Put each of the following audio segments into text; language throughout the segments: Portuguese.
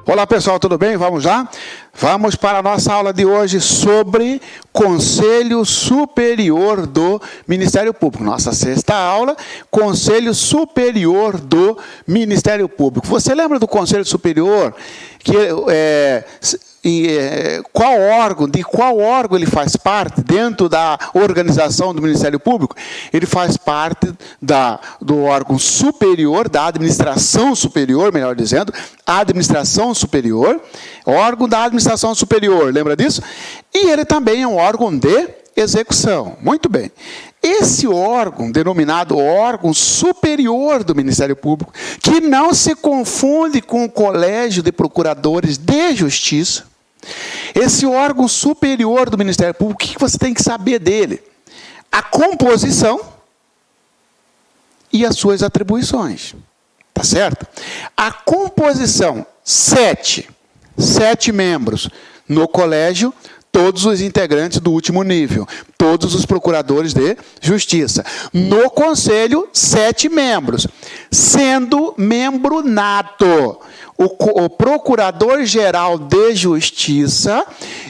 Olá pessoal, tudo bem? Vamos lá? Vamos para a nossa aula de hoje sobre Conselho Superior do Ministério Público. Nossa sexta aula, Conselho Superior do Ministério Público. Você lembra do Conselho Superior? De qual órgão ele faz parte dentro da organização do Ministério Público? Ele faz parte do órgão superior, da administração superior, melhor dizendo, administração superior, órgão da administração superior, lembra disso? E ele também é um órgão de execução. Muito bem. Esse órgão, denominado órgão superior do Ministério Público, que não se confunde com o Colégio de Procuradores de Justiça, esse órgão superior do Ministério Público, o que você tem que saber dele? A composição e as suas atribuições. Tá certo? A composição, 7 membros. No colégio, todos os integrantes do último nível, todos os procuradores de justiça. No conselho, 7 membros, sendo membro nato o procurador-geral de justiça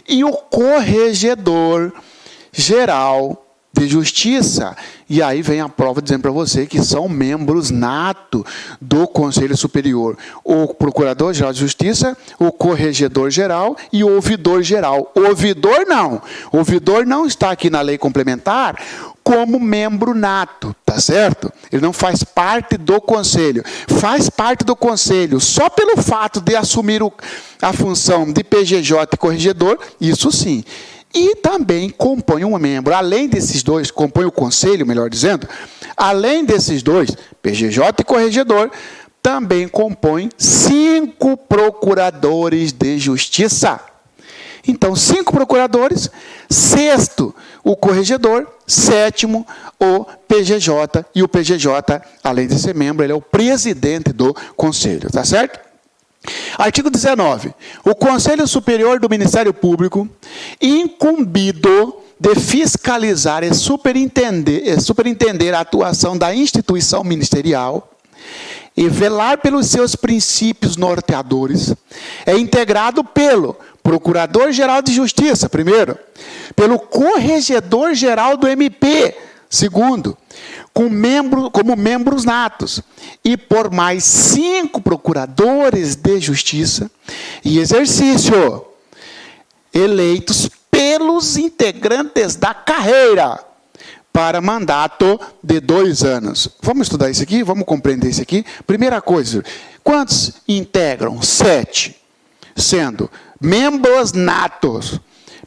e o corregedor-geral de justiça. E aí vem a prova dizendo para você que são membros natos do Conselho Superior. O Procurador-Geral de Justiça, o Corregedor-Geral e o Ouvidor-Geral. O ouvidor não está aqui na lei complementar como membro nato, tá certo? Ele não faz parte do Conselho. Faz parte do Conselho só pelo fato de assumir a função de PGJ e Corregedor, isso sim. E também compõe um membro, além desses dois, compõe o conselho, melhor dizendo, além desses dois, PGJ e Corregedor, também compõem 5 procuradores de justiça. Então, 5 procuradores, 6º o Corregedor, 7º o PGJ, e o PGJ, além de ser membro, ele é o presidente do conselho, tá certo? Artigo 19. O Conselho Superior do Ministério Público, incumbido de fiscalizar e superintender a atuação da instituição ministerial e velar pelos seus princípios norteadores, é integrado pelo Procurador-Geral de Justiça, primeiro, pelo Corregedor-Geral do MP, segundo, como membros natos, e por mais 5 procuradores de justiça e exercício, eleitos pelos integrantes da carreira, para mandato de 2 anos. Vamos estudar isso aqui? Vamos compreender isso aqui? Primeira coisa, quantos integram? 7, sendo membros natos,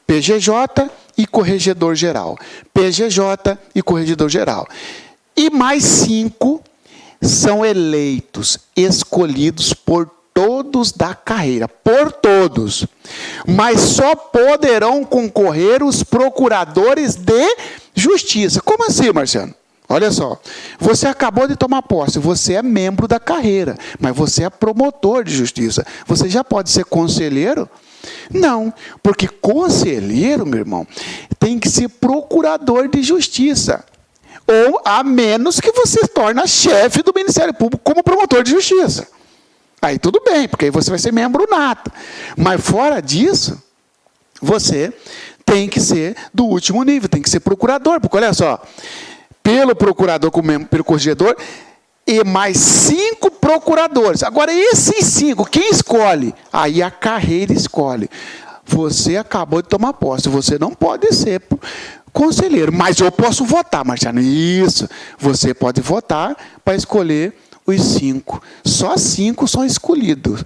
PGJ e Corregedor-Geral. PGJ e Corregedor-Geral. E mais 5 são eleitos, escolhidos por todos da carreira, por todos. Mas só poderão concorrer os procuradores de justiça. Como assim, Marciano? Olha só, você acabou de tomar posse, você é membro da carreira, mas você é promotor de justiça. Você já pode ser conselheiro? Não, porque conselheiro, meu irmão, tem que ser procurador de justiça. Ou a menos que você se torne chefe do Ministério Público como promotor de justiça. Aí tudo bem, porque aí você vai ser membro nato. Mas fora disso, você tem que ser do último nível, tem que ser procurador. Porque olha só, pelo procurador, pelo corregedor, e mais 5 procuradores. Agora, esses 5, quem escolhe? Aí a carreira escolhe. Você acabou de tomar posse, você não pode ser conselheiro, mas eu posso votar, Marciano. Isso, você pode votar para escolher os 5. Só 5 são escolhidos.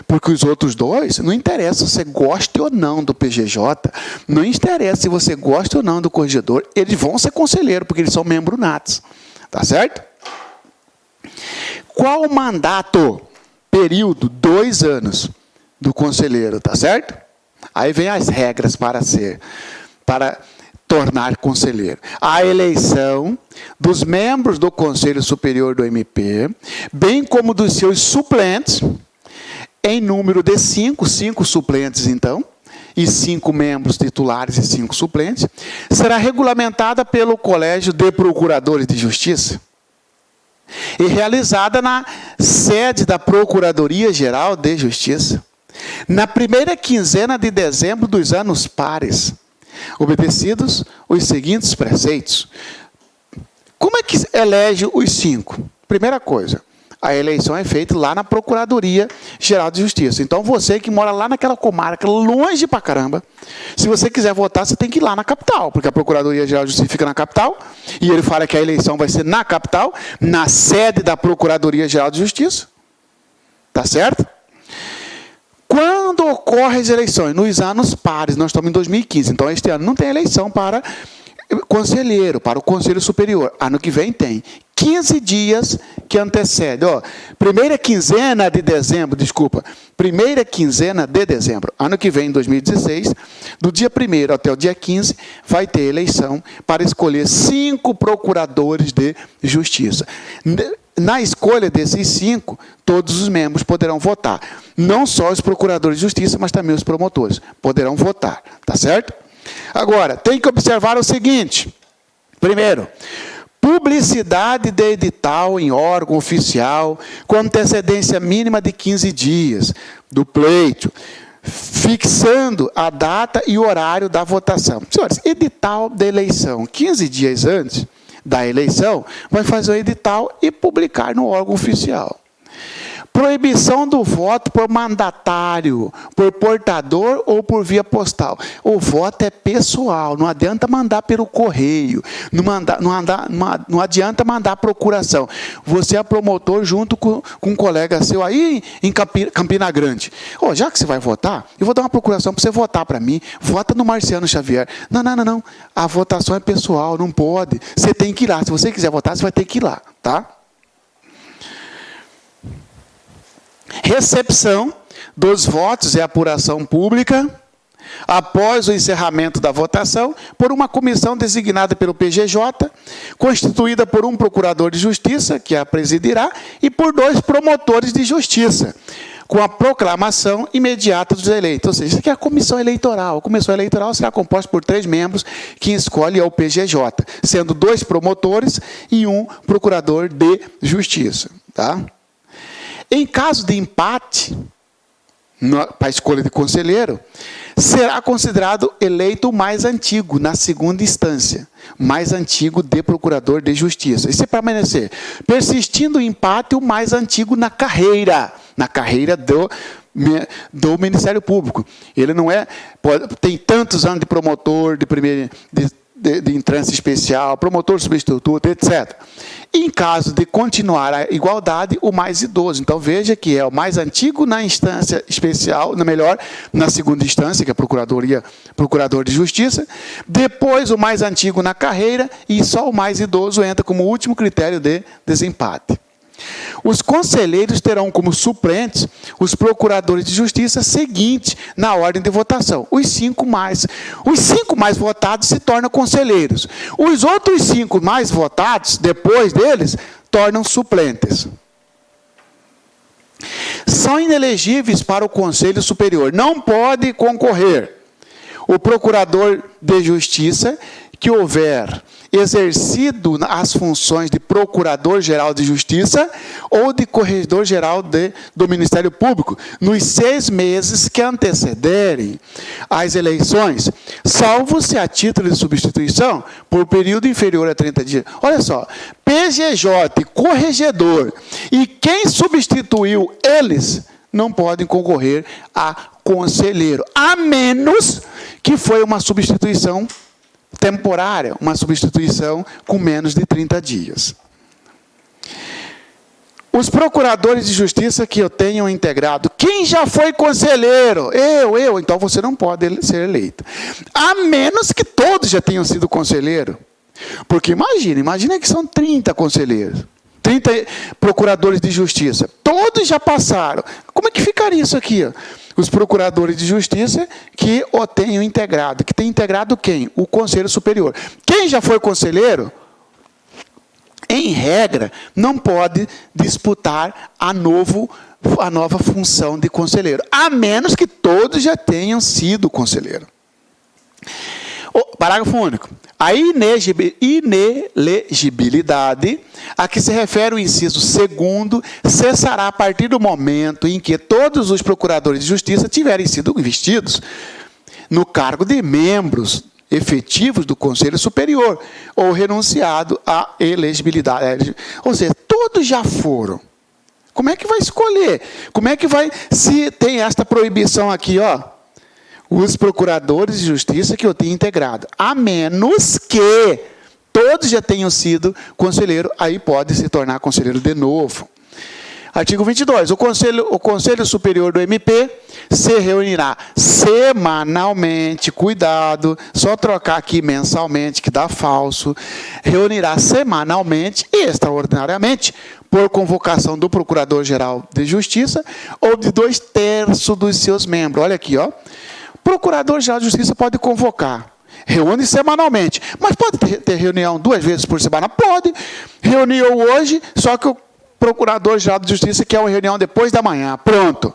Porque os outros 2, não interessa se você gosta ou não do PGJ, não interessa se você gosta ou não do corregedor, eles vão ser conselheiro, porque eles são membros natos. Tá certo? Qual o mandato? Período, 2 anos do conselheiro, tá certo? Aí vem as regras para tornar conselheiro. A eleição dos membros do Conselho Superior do MP, bem como dos seus suplentes, em número de 5 suplentes, então, e 5 membros titulares e 5 suplentes, será regulamentada pelo Colégio de Procuradores de Justiça e realizada na sede da Procuradoria-Geral de Justiça, na primeira quinzena de dezembro dos anos pares, obedecidos os seguintes preceitos. Como é que elege os 5? Primeira coisa, a eleição é feita lá na Procuradoria Geral de Justiça. Então, você que mora lá naquela comarca, longe pra caramba, se você quiser votar, você tem que ir lá na capital, porque a Procuradoria Geral de Justiça fica na capital, e ele fala que a eleição vai ser na capital, na sede da Procuradoria Geral de Justiça. Tá certo? Quando ocorrem as eleições? Nos anos pares, nós estamos em 2015, então este ano não tem eleição para conselheiro, para o Conselho Superior. Ano que vem tem 15 dias que antecede. Primeira quinzena de dezembro, ano que vem, em 2016, do dia 1º até o dia 15, vai ter eleição para escolher 5 procuradores de justiça. Na escolha desses 5, todos os membros poderão votar. Não só os procuradores de justiça, mas também os promotores poderão votar. Tá certo? Agora, tem que observar o seguinte. Primeiro, publicidade de edital em órgão oficial com antecedência mínima de 15 dias do pleito, fixando a data e horário da votação. Senhores, edital da eleição, 15 dias antes da eleição, vai fazer o edital e publicar no órgão oficial. Proibição do voto por mandatário, por portador ou por via postal. O voto é pessoal, não adianta mandar pelo correio, não adianta mandar procuração. Você é promotor junto com um colega seu aí em Campina Grande. Já que você vai votar, eu vou dar uma procuração para você votar para mim. Vota no Marciano Xavier. Não. A votação é pessoal, não pode. Você tem que ir lá. Se você quiser votar, você vai ter que ir lá, tá? Recepção dos votos e apuração pública, após o encerramento da votação, por uma comissão designada pelo PGJ, constituída por um procurador de justiça, que a presidirá, e por 2 promotores de justiça, com a proclamação imediata dos eleitos. Ou seja, isso aqui é a comissão eleitoral. A comissão eleitoral será composta por 3 membros, que escolhe ao PGJ, sendo 2 promotores e 1 procurador de justiça. Tá? Em caso de empate, para a escolha de conselheiro, será considerado eleito o mais antigo, na segunda instância, mais antigo de procurador de justiça. E se permanecer persistindo o empate, o mais antigo na carreira do Ministério Público. Ele não tem tantos anos de promotor, de entrância especial, promotor substituto, etc. Em caso de continuar a igualdade, o mais idoso. Então, veja que é o mais antigo na instância especial, na segunda instância, que é a procurador de justiça, depois o mais antigo na carreira, e só o mais idoso entra como último critério de desempate. Os conselheiros terão como suplentes os procuradores de justiça seguintes na ordem de votação. Os 5 mais votados se tornam conselheiros. Os outros 5 mais votados, depois deles, tornam suplentes. São inelegíveis para o Conselho Superior. Não pode concorrer o procurador de justiça que houver exercido as funções de Procurador-Geral de Justiça ou de Corregedor-Geral do Ministério Público nos 6 meses que antecederem as eleições, salvo se a título de substituição por período inferior a 30 dias. Olha só, PGJ, corregedor e quem substituiu eles não podem concorrer a conselheiro, a menos que foi uma substituição temporária, uma substituição com menos de 30 dias. Os procuradores de justiça que eu tenho integrado, quem já foi conselheiro? Eu, então você não pode ser eleito. A menos que todos já tenham sido conselheiro. Porque imagina que são 30 conselheiros, 30 procuradores de justiça, todos já passaram. Como é que ficaria isso aqui? Os procuradores de justiça que o tenham integrado. Que tem integrado quem? O Conselho Superior. Quem já foi conselheiro, em regra, não pode disputar a nova função de conselheiro, a menos que todos já tenham sido conselheiro. Parágrafo único. A inelegibilidade a que se refere o inciso 2º cessará a partir do momento em que todos os procuradores de justiça tiverem sido investidos no cargo de membros efetivos do Conselho Superior ou renunciado à elegibilidade. Ou seja, todos já foram. Como é que vai escolher? Como é que vai, se tem esta proibição aqui, ó, os procuradores de justiça que eu tenho integrado, a menos que todos já tenham sido conselheiro, aí pode se tornar conselheiro de novo. Artigo 22. O Conselho Superior do MP se reunirá semanalmente, cuidado, só trocar aqui mensalmente, que dá falso, reunirá semanalmente e extraordinariamente, por convocação do Procurador-Geral de Justiça ou de 2/3 dos seus membros. Olha aqui, ó. Procurador-Geral de Justiça pode convocar. Reúne semanalmente. Mas pode ter reunião 2 vezes por semana? Pode. Reuniu hoje, só que o Procurador-Geral de Justiça quer uma reunião depois da manhã. Pronto.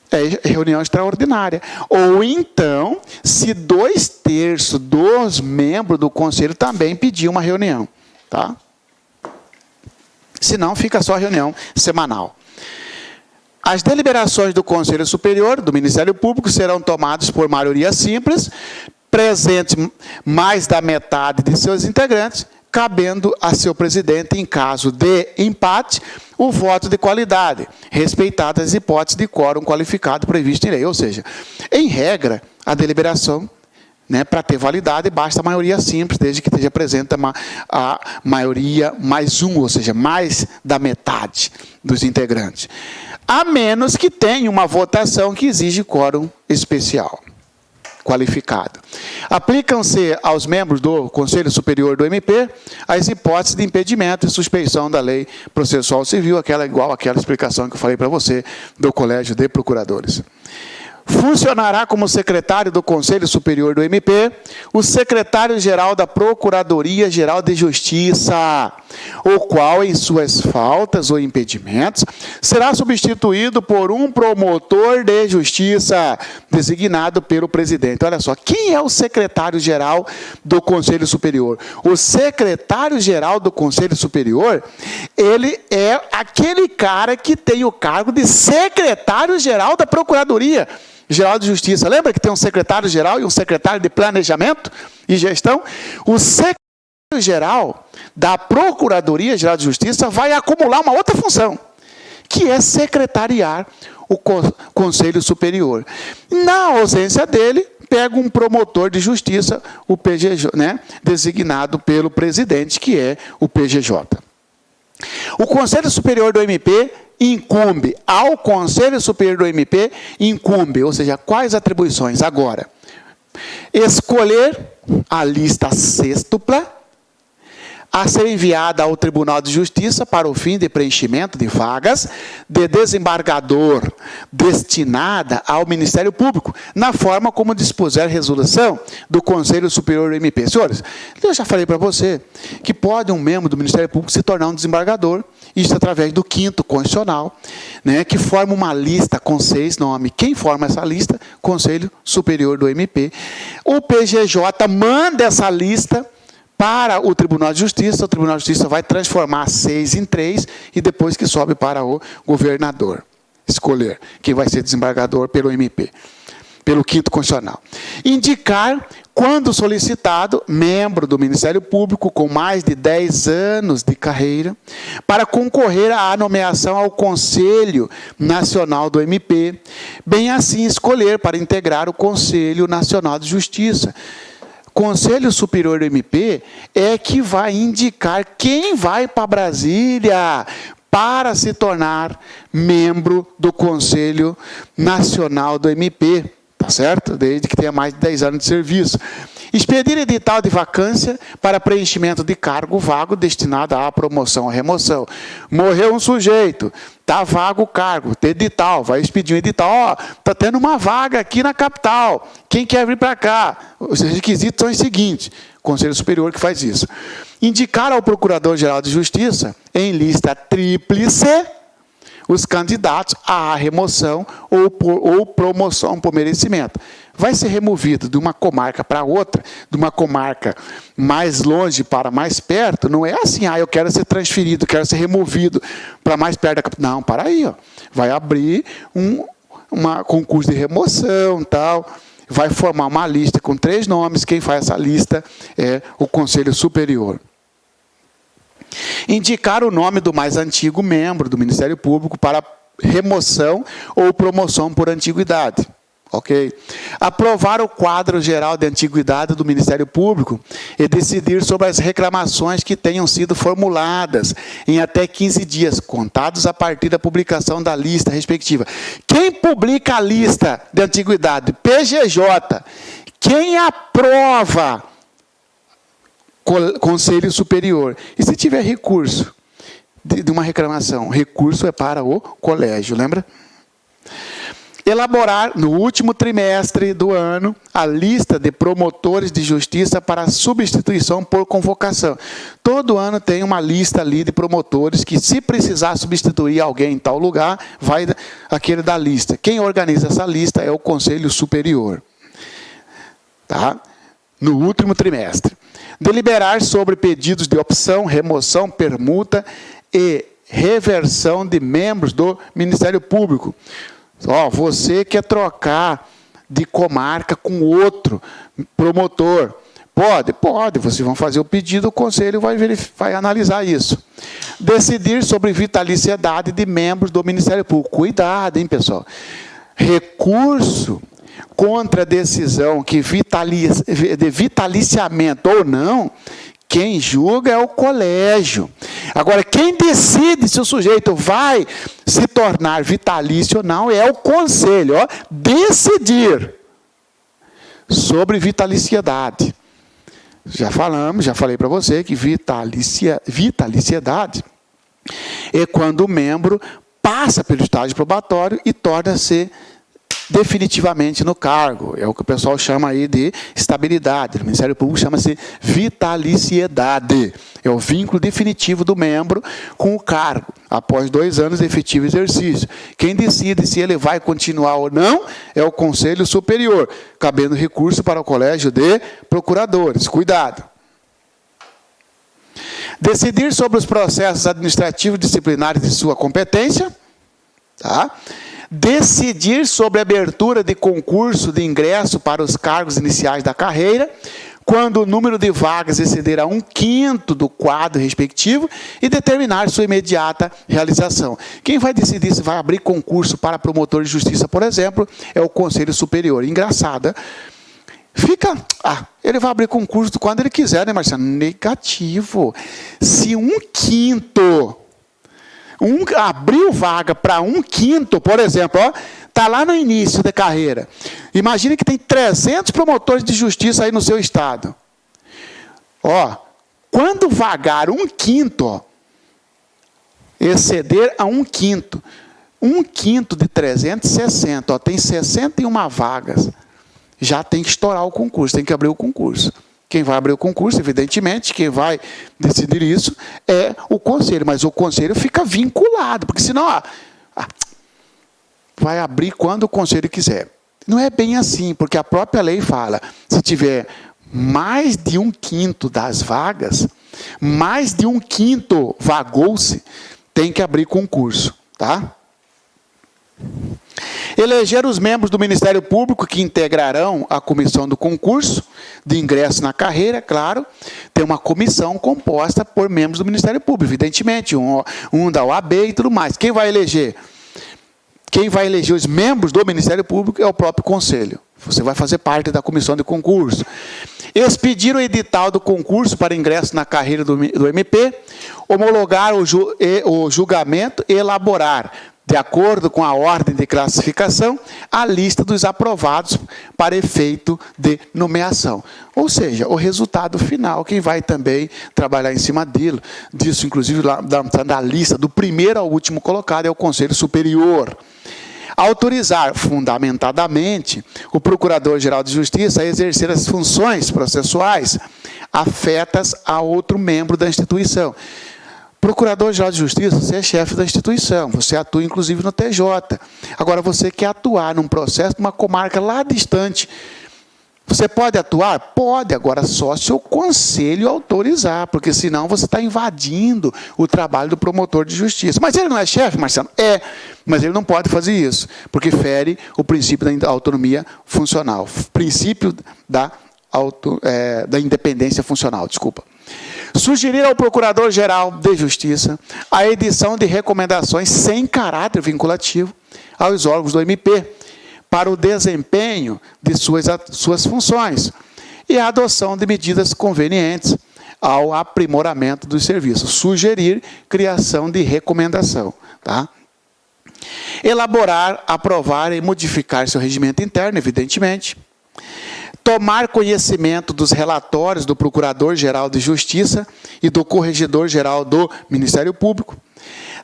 É reunião extraordinária. Ou então, se 2/3 dos membros do Conselho também pedir uma reunião. Tá? Senão, fica só a reunião semanal. As deliberações do Conselho Superior, do Ministério Público, serão tomadas por maioria simples, presente mais da metade de seus integrantes, cabendo a seu presidente, em caso de empate, o voto de qualidade, respeitadas as hipóteses de quórum qualificado previsto em lei. Ou seja, em regra, a deliberação, para ter validade, basta a maioria simples, desde que esteja presente a maioria mais um, ou seja, mais da metade dos integrantes. A menos que tenha uma votação que exige quórum especial, qualificado. Aplicam-se aos membros do Conselho Superior do MP as hipóteses de impedimento e suspeição da lei processual civil, igual àquela explicação que eu falei para você do Colégio de Procuradores. Funcionará como secretário do Conselho Superior do MP o secretário-geral da Procuradoria-Geral de Justiça, o qual, em suas faltas ou impedimentos, será substituído por um promotor de justiça, designado pelo presidente. Olha só, quem é o secretário-geral do Conselho Superior? O secretário-geral do Conselho Superior, ele é aquele cara que tem o cargo de secretário-geral da Procuradoria Geral de Justiça. Lembra que tem um secretário-geral e um secretário de Planejamento e Gestão? O secretário-geral da Procuradoria-Geral de Justiça vai acumular uma outra função, que é secretariar o Conselho Superior. Na ausência dele, pega um promotor de justiça, o PGJ, designado pelo presidente, que é o PGJ. O Conselho Superior do MP incumbe, ao Conselho Superior do MP, incumbe, ou seja, quais atribuições? Agora, escolher a lista sextupla a ser enviada ao Tribunal de Justiça para o fim de preenchimento de vagas de desembargador destinada ao Ministério Público, na forma como dispuser resolução do Conselho Superior do MP. Senhores, eu já falei para você que pode um membro do Ministério Público se tornar um desembargador, isso através do 5º Constitucional, que forma uma lista com 6 nomes. Quem forma essa lista? Conselho Superior do MP. O PGJ manda essa lista para o Tribunal de Justiça, o Tribunal de Justiça vai transformar 6 em 3 e depois que sobe para o governador escolher quem vai ser desembargador pelo MP, pelo 5º Constitucional. Indicar, quando solicitado, membro do Ministério Público com mais de 10 anos de carreira, para concorrer à nomeação ao Conselho Nacional do MP, bem assim escolher para integrar o Conselho Nacional de Justiça. Conselho Superior do MP é que vai indicar quem vai para Brasília para se tornar membro do Conselho Nacional do MP, tá certo? Desde que tenha mais de 10 anos de serviço. Expedir edital de vacância para preenchimento de cargo vago destinado à promoção ou remoção. Morreu um sujeito, está vago o cargo, tem edital, vai expedir um edital, está tendo uma vaga aqui na capital, quem quer vir para cá? Os requisitos são os seguintes, Conselho Superior que faz isso. Indicar ao Procurador-Geral de Justiça, em lista tríplice, os candidatos à remoção ou promoção por merecimento. Vai ser removido de uma comarca para outra, de uma comarca mais longe para mais perto, não é assim, eu quero ser transferido, quero ser removido para mais perto da capital. Não, para aí, vai abrir um concurso de remoção, tal, vai formar uma lista com 3 nomes, quem faz essa lista é o Conselho Superior. Indicar o nome do mais antigo membro do Ministério Público para remoção ou promoção por antiguidade. Ok? Aprovar o quadro geral de antiguidade do Ministério Público e decidir sobre as reclamações que tenham sido formuladas em até 15 dias, contados a partir da publicação da lista respectiva. Quem publica a lista de antiguidade? PGJ. Quem aprova? Conselho Superior. E se tiver recurso de uma reclamação? Recurso é para o colégio, lembra? Elaborar, no último trimestre do ano, a lista de promotores de justiça para substituição por convocação. Todo ano tem uma lista ali de promotores que, se precisar substituir alguém em tal lugar, vai aquele da lista. Quem organiza essa lista é o Conselho Superior. Tá? No último trimestre. Deliberar sobre pedidos de opção, remoção, permuta e reversão de membros do Ministério Público. Você quer trocar de comarca com outro promotor. Pode. Vocês vão fazer o pedido, o Conselho vai analisar isso. Decidir sobre vitaliciedade de membros do Ministério Público. Cuidado, hein, pessoal. Recurso contra a decisão de vitaliciamento ou não, quem julga é o colégio. Agora, quem decide se o sujeito vai se tornar vitalício ou não é o conselho. Decidir sobre vitaliciedade. Já falei para você que vitaliciedade é quando o membro passa pelo estágio probatório e torna-se definitivamente no cargo. É o que o pessoal chama aí de estabilidade. No Ministério Público chama-se vitaliciedade. É o vínculo definitivo do membro com o cargo, após 2 anos de efetivo exercício. Quem decide se ele vai continuar ou não é o Conselho Superior, cabendo recurso para o Colégio de Procuradores. Cuidado. Decidir sobre os processos administrativos disciplinares de sua competência. Tá? Decidir sobre a abertura de concurso de ingresso para os cargos iniciais da carreira, quando o número de vagas exceder a 1/5 do quadro respectivo, e determinar sua imediata realização. Quem vai decidir se vai abrir concurso para promotor de justiça, por exemplo, é o Conselho Superior. Engraçado, ele vai abrir concurso quando ele quiser, né, Marcelo? Negativo. Se 1/5 abriu vaga para 1/5, por exemplo, está lá no início da carreira. Imagine que tem 300 promotores de justiça aí no seu estado. Quando vagar 1/5, exceder a 1/5, 1/5 de 360, tem 61 vagas. Já tem que estourar o concurso, tem que abrir o concurso. Quem vai abrir o concurso, evidentemente, quem vai decidir isso é o conselho, mas o conselho fica vinculado, porque senão vai abrir quando o conselho quiser. Não é bem assim, porque a própria lei fala, se tiver mais de 1/5 das vagas, mais de 1/5 vagou-se, tem que abrir concurso, tá? Eleger os membros do Ministério Público que integrarão a comissão do concurso de ingresso na carreira, claro, tem uma comissão composta por membros do Ministério Público, evidentemente, um da OAB e tudo mais. Quem vai eleger? Quem vai eleger os membros do Ministério Público é o próprio Conselho. Você vai fazer parte da comissão de concurso. Expedir o edital do concurso para ingresso na carreira do MP, homologar o julgamento e elaborar, de acordo com a ordem de classificação, a lista dos aprovados para efeito de nomeação. Ou seja, o resultado final, quem vai também trabalhar em cima disso, inclusive da lista, do primeiro ao último colocado, é o Conselho Superior. Autorizar, fundamentadamente, o Procurador-Geral de Justiça a exercer as funções processuais afetas a outro membro da instituição. Procurador-Geral de Justiça, você é chefe da instituição, você atua inclusive no TJ. Agora, você quer atuar num processo de uma comarca lá distante. Você pode atuar? Pode, agora só se o conselho autorizar, porque senão você está invadindo o trabalho do promotor de justiça. Mas ele não é chefe, Marcelo? É, mas ele não pode fazer isso, porque fere o princípio da autonomia funcional, princípio da independência funcional, desculpa. Sugerir ao Procurador-Geral de Justiça a edição de recomendações sem caráter vinculativo aos órgãos do MP para o desempenho de suas funções e a adoção de medidas convenientes ao aprimoramento dos serviços. Sugerir criação de recomendação. Tá? Elaborar, aprovar e modificar seu regimento interno, evidentemente. Tomar conhecimento dos relatórios do Procurador-Geral de Justiça e do Corregedor-Geral do Ministério Público.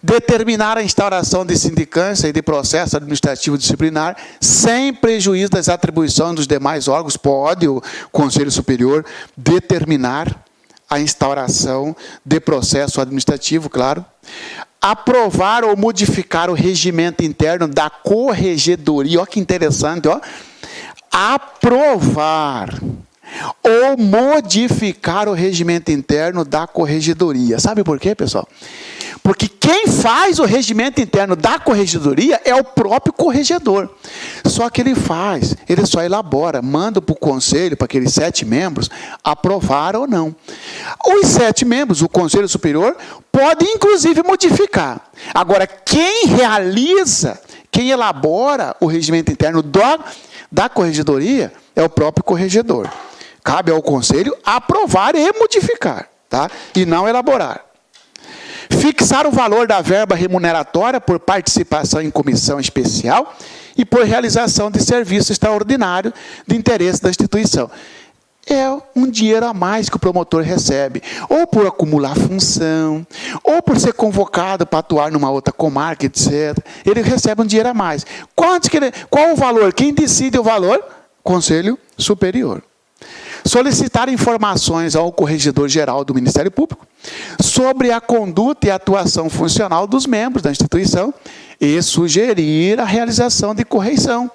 Determinar a instauração de sindicância e de processo administrativo disciplinar sem prejuízo das atribuições dos demais órgãos. Pode o Conselho Superior determinar a instauração de processo administrativo, claro. Aprovar ou modificar o regimento interno da Corregedoria. Olha que interessante, ó. Aprovar ou modificar o regimento interno da Corregedoria. Sabe por quê, pessoal? Porque quem faz o regimento interno da Corregedoria é o próprio corregedor. Só que ele só elabora, manda para o conselho, para aqueles 7 membros, aprovar ou não. Os 7 membros, o Conselho Superior, pode inclusive modificar. Agora, quem elabora o regimento interno da Corregedoria é o próprio corregedor. Cabe ao Conselho aprovar e modificar, tá? E não elaborar. Fixar o valor da verba remuneratória por participação em comissão especial e por realização de serviço extraordinário de interesse da instituição. É um dinheiro a mais que o promotor recebe, ou por acumular função, ou por ser convocado para atuar numa outra comarca, etc. Ele recebe um dinheiro a mais. Qual o valor? Quem decide o valor? Conselho Superior. Solicitar informações ao Corregedor-Geral do Ministério Público sobre a conduta e atuação funcional dos membros da instituição e sugerir a realização de correição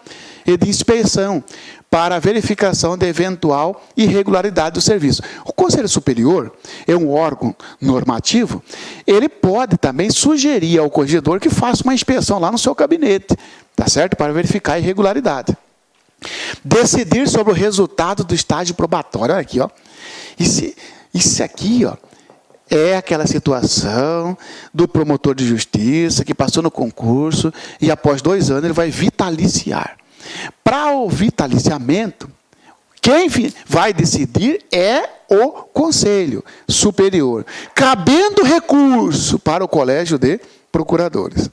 e de inspeção para a verificação de eventual irregularidade do serviço. O Conselho Superior é um órgão normativo, ele pode também sugerir ao corregedor que faça uma inspeção lá no seu gabinete, tá certo? Para verificar a irregularidade. Decidir sobre o resultado do estágio probatório. Olha aqui, ó. Isso aqui, ó, é aquela situação do promotor de justiça que passou no concurso e após 2 anos ele vai vitaliciar. Para o vitaliciamento, quem vai decidir é o Conselho Superior, cabendo recurso para o Colégio de Procuradores.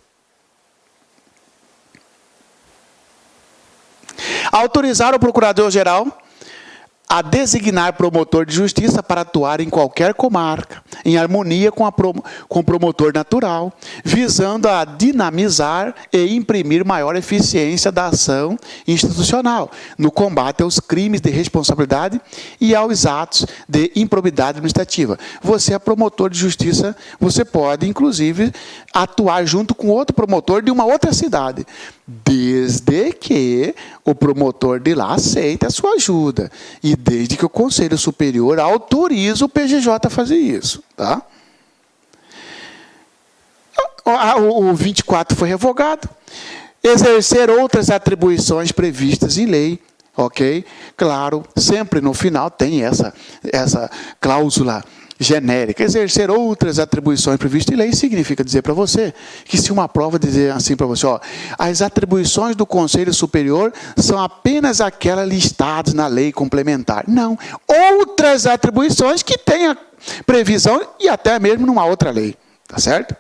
Autorizar o Procurador-Geral a designar promotor de justiça para atuar em qualquer comarca, em harmonia com o promotor natural, visando a dinamizar e imprimir maior eficiência da ação institucional no combate aos crimes de responsabilidade e aos atos de improbidade administrativa. Você é promotor de justiça, você pode, inclusive, atuar junto com outro promotor de uma outra cidade, desde que o promotor de lá aceite a sua ajuda e desde que o Conselho Superior autorize o PGJ a fazer isso. Tá? O 24 foi revogado. Exercer outras atribuições previstas em lei. Ok? Claro, sempre no final tem essa cláusula genérica. Exercer outras atribuições previstas em lei significa dizer para você que se uma prova dizer assim para você, ó, as atribuições do Conselho Superior são apenas aquelas listadas na lei complementar. Não. Outras atribuições que tenha previsão e até mesmo numa outra lei. Tá certo?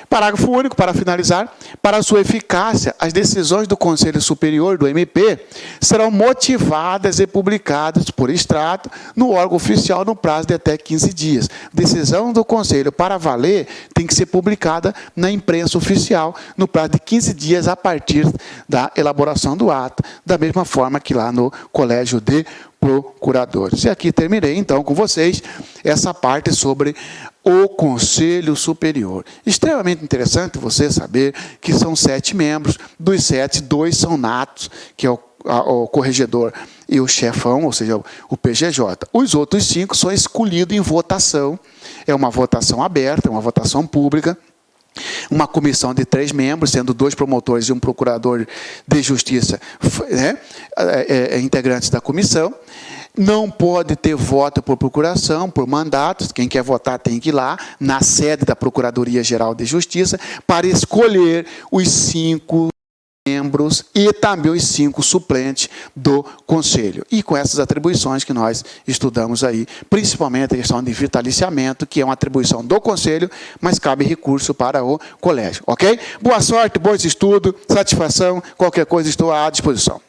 Parágrafo único, para finalizar, para sua eficácia, as decisões do Conselho Superior do MP serão motivadas e publicadas por extrato no órgão oficial no prazo de até 15 dias. Decisão do Conselho, para valer, tem que ser publicada na imprensa oficial no prazo de 15 dias a partir da elaboração do ato, da mesma forma que lá no Colégio de Procuradores. E aqui terminei, então, com vocês essa parte sobre o Conselho Superior. Extremamente interessante você saber que são 7 membros, dos 7, 2 são natos, que é o corregedor e o chefão, ou seja, o PGJ. Os outros 5 são escolhidos em votação, é uma votação aberta, é uma votação pública, uma comissão de 3 membros, sendo 2 promotores e um procurador de justiça, né, integrantes da comissão. Não pode ter voto por procuração, por mandatos. Quem quer votar tem que ir lá, na sede da Procuradoria-Geral de Justiça, para escolher os 5 membros e também os 5 suplentes do Conselho. E com essas atribuições que nós estudamos aí, principalmente a questão de vitaliciamento, que é uma atribuição do Conselho, mas cabe recurso para o colégio, ok? Boa sorte, bons estudos, satisfação, qualquer coisa estou à disposição.